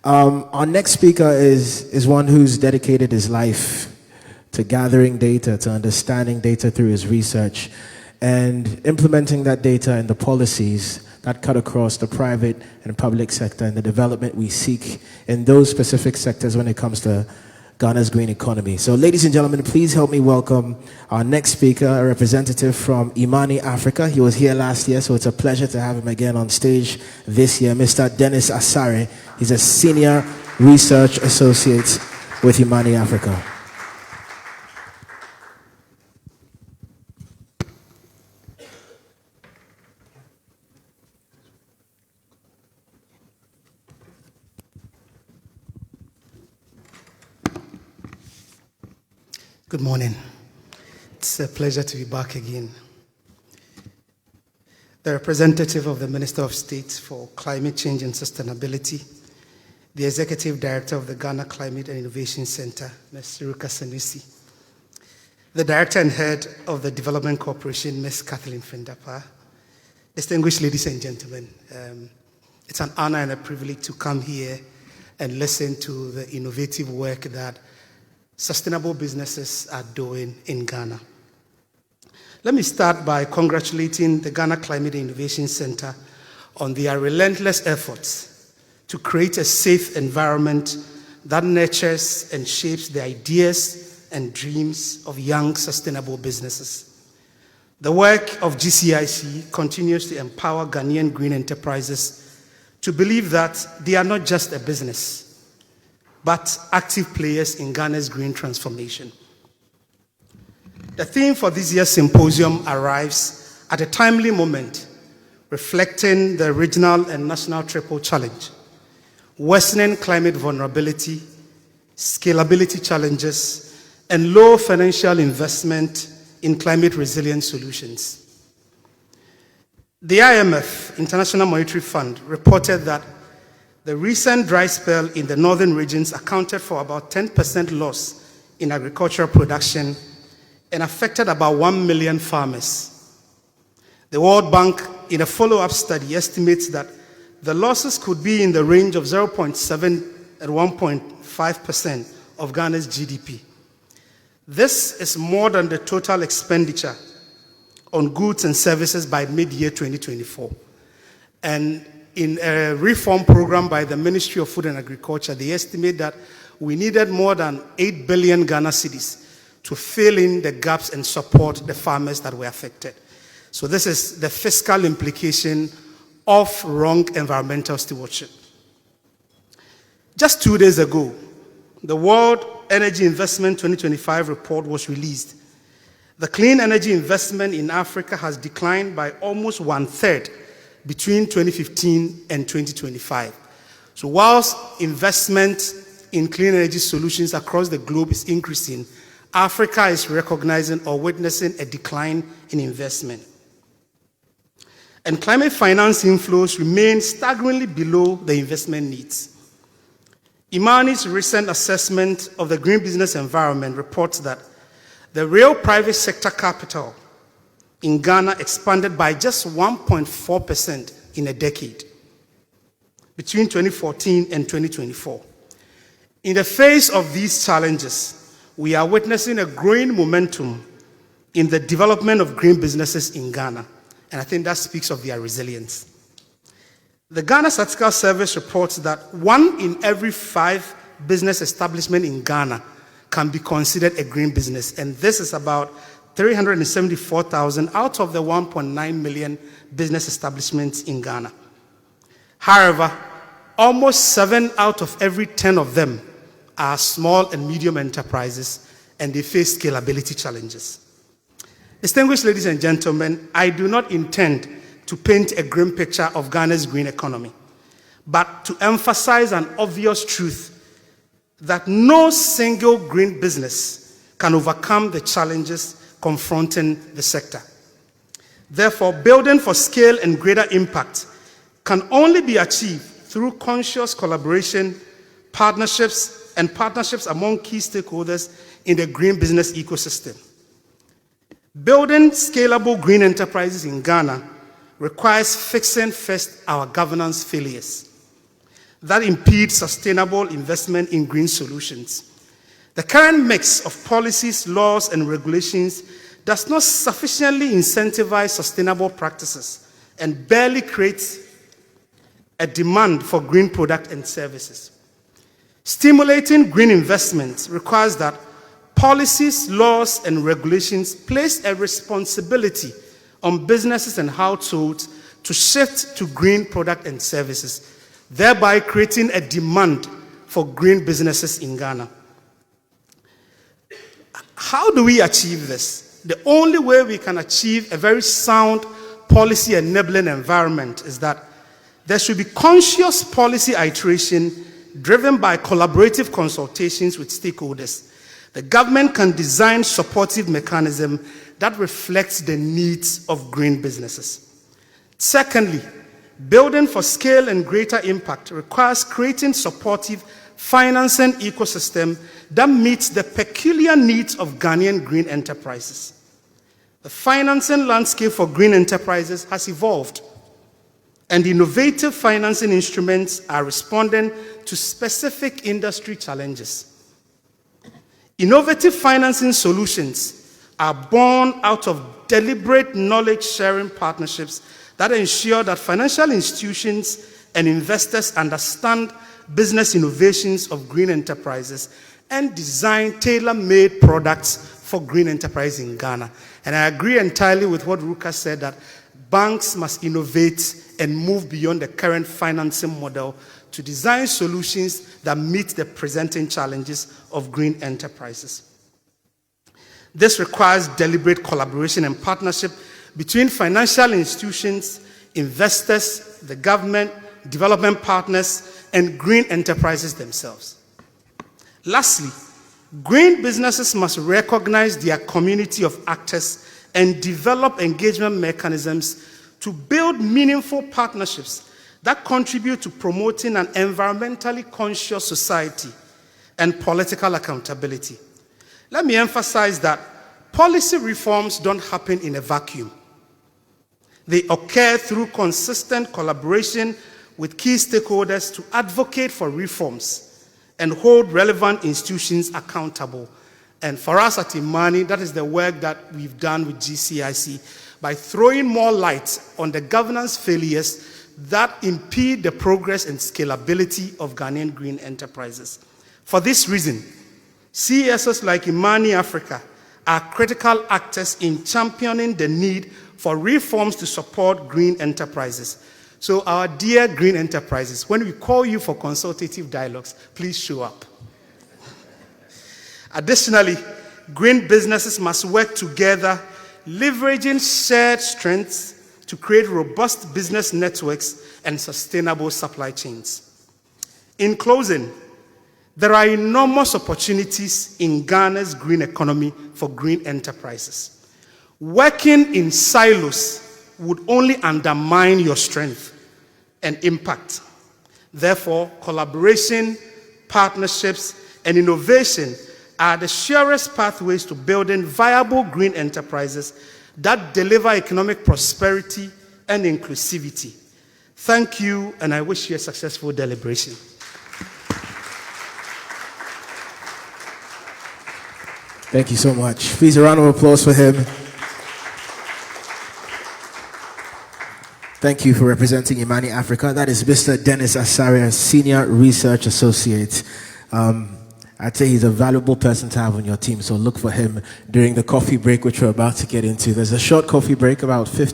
Our next speaker is one who's dedicated his life to gathering data, to understanding data through his research, and implementing that data in the policies that cut across the private and public sector and the development we seek in those specific sectors when it comes to Ghana's green economy. So ladies and gentlemen, please help me welcome our next speaker, a representative from IMANI Africa. He was here last year, so it's a pleasure to have him again on stage this year, Mr. Dennis Asare. He's a senior research associate with IMANI Africa. Good morning. It's a pleasure to be back again. The representative of the Minister of State for Climate Change and Sustainability, the Executive Director of the Ghana Climate and Innovation Center, Ms. Ruka Sanusi, the Director and Head of the Development Corporation, Ms. Kathleen Findapa, distinguished ladies and gentlemen, it's an honor and a privilege to come here and listen to the innovative work that sustainable businesses are doing in Ghana. Let me start by congratulating the Ghana Climate and Innovation Center on their relentless efforts to create a safe environment that nurtures and shapes the ideas and dreams of young sustainable businesses. The work of GCIC continues to empower Ghanaian green enterprises to believe that they are not just a business, but active players in Ghana's green transformation. The theme for this year's symposium arrives at a timely moment, reflecting the regional and national triple challenge: worsening climate vulnerability, scalability challenges, and low financial investment in climate resilient solutions. The IMF, International Monetary Fund, reported that the recent dry spell in the northern regions accounted for about 10% loss in agricultural production and affected about 1 million farmers. The World Bank, in a follow-up study, estimates that the losses could be in the range of 0.7 and 1.5% of Ghana's GDP. This is more than the total expenditure on goods and services by mid-year 2024. And in a reform program by the Ministry of Food and Agriculture, they estimate that we needed more than 8 billion Ghana cedis to fill in the gaps and support the farmers that were affected. So this is the fiscal implication of wrong environmental stewardship. Just 2 days ago, the World Energy Investment 2025 report was released. The clean energy investment in Africa has declined by almost 1/3 between 2015 and 2025. So whilst investment in clean energy solutions across the globe is increasing, Africa is recognizing or witnessing a decline in investment. And climate finance inflows remain staggeringly below the investment needs. IMANI's recent assessment of the green business environment reports that the real private sector capital in Ghana expanded by just 1.4% in a decade, between 2014 and 2024. In the face of these challenges, we are witnessing a growing momentum in the development of green businesses in Ghana, and I think that speaks of their resilience. The Ghana Statistical Service reports that 1 in every 5 business establishments in Ghana can be considered a green business, and this is about 374,000 out of the 1.9 million business establishments in Ghana. However, almost 7 out of every 10 of them are small and medium enterprises, and they face scalability challenges. Distinguished ladies and gentlemen, I do not intend to paint a grim picture of Ghana's green economy, but to emphasize an obvious truth that no single green business can overcome the challenges confronting the sector. Therefore, building for scale and greater impact can only be achieved through conscious collaboration, partnerships among key stakeholders in the green business ecosystem. Building scalable green enterprises in Ghana requires fixing first our governance failures. that impede sustainable investment in green solutions. The current mix of policies, laws, and regulations does not sufficiently incentivize sustainable practices and barely creates a demand for green products and services. Stimulating green investments requires that policies, laws, and regulations place a responsibility on businesses and households to shift to green products and services, thereby creating a demand for green businesses in Ghana. How do we achieve this? The only way we can achieve a very sound policy enabling environment is that there should be conscious policy iteration driven by collaborative consultations with stakeholders. The government can design supportive mechanisms that reflects the needs of green businesses. Secondly, building for scale and greater impact requires creating supportive financing ecosystem that meets the peculiar needs of Ghanaian green enterprises. The financing landscape for green enterprises has evolved, and innovative financing instruments are responding to specific industry challenges. Innovative financing solutions are born out of deliberate knowledge-sharing partnerships that ensure that financial institutions and investors understand business innovations of green enterprises and design tailor-made products for green enterprise in Ghana. And I agree entirely with what Ruka said, that banks must innovate and move beyond the current financing model to design solutions that meet the presenting challenges of green enterprises. This requires deliberate collaboration and partnership between financial institutions, investors, the government, development partners, and green enterprises themselves. Lastly, green businesses must recognize their community of actors and develop engagement mechanisms to build meaningful partnerships that contribute to promoting an environmentally conscious society and political accountability. Let me emphasize that policy reforms don't happen in a vacuum. They occur through consistent collaboration with key stakeholders to advocate for reforms and hold relevant institutions accountable. And for us at IMANI, that is the work that we've done with GCIC by throwing more light on the governance failures that impede the progress and scalability of Ghanaian green enterprises. For this reason, CSOs like IMANI Africa are critical actors in championing the need for reforms to support green enterprises. So our dear green enterprises, when we call you for consultative dialogues, please show up. Additionally, green businesses must work together, leveraging shared strengths to create robust business networks and sustainable supply chains. In closing, there are enormous opportunities in Ghana's green economy for green enterprises. Working in silos would only undermine your strength and impact. Therefore, collaboration, partnerships, and innovation are the surest pathways to building viable green enterprises that deliver economic prosperity and inclusivity. Thank you, and I wish you a successful deliberation. Thank you so much. Please, a round of applause for him. Thank you for representing IMANI Africa. That is Mr. Dennis Asare, Senior Research Associate. I'd say he's a valuable person to have on your team, so look for him during the coffee break, which we're about to get into. There's a short coffee break, about 15